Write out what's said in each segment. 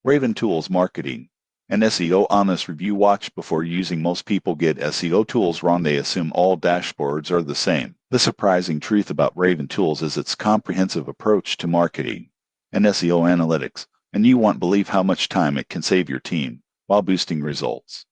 Raven Tools Marketing and SEO Honest Review. Watch before using. Most people get SEO tools wrong. They assume all dashboards are the same. The surprising truth about Raven Tools is its comprehensive approach to marketing and SEO analytics, and you won't believe how much time it can save your team while boosting results.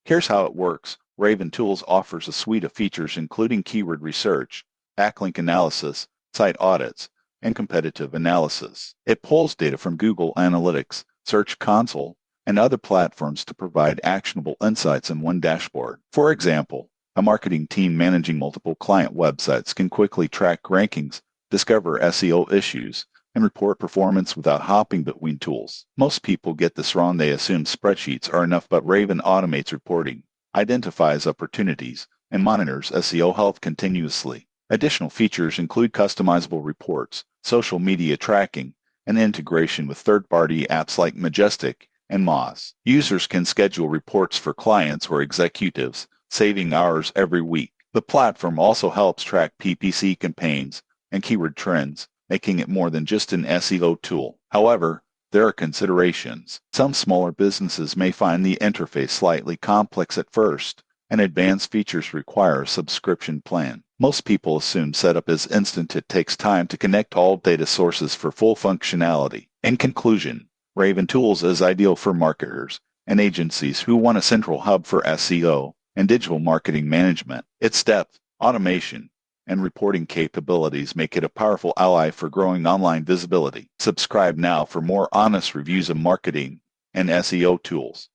Here's how it works. Raven Tools offers a suite of features including keyword research, backlink analysis, site audits, and competitive analysis. It pulls data from Google Analytics, Search Console, and other platforms to provide actionable insights in one dashboard. For example, a marketing team managing multiple client websites can quickly track rankings, discover SEO issues, and report performance without hopping between tools. Most people get this wrong. They assume spreadsheets are enough, but Raven automates reporting, identifies opportunities, and monitors SEO health continuously. Additional features include customizable reports, social media tracking, and integration with third-party apps like Majestic and Moz. Users can schedule reports for clients or executives, saving hours every week. The platform also helps track PPC campaigns and keyword trends, making it more than just an SEO tool. However, there are considerations. Some smaller businesses may find the interface slightly complex at first, and advanced features require a subscription plan. Most people assume setup is instant. It takes time to connect all data sources for full functionality. In conclusion, Raven Tools is ideal for marketers and agencies who want a central hub for SEO and digital marketing management. Its depth, automation, and reporting capabilities make it a powerful ally for growing online visibility. Subscribe now for more honest reviews of marketing and SEO tools.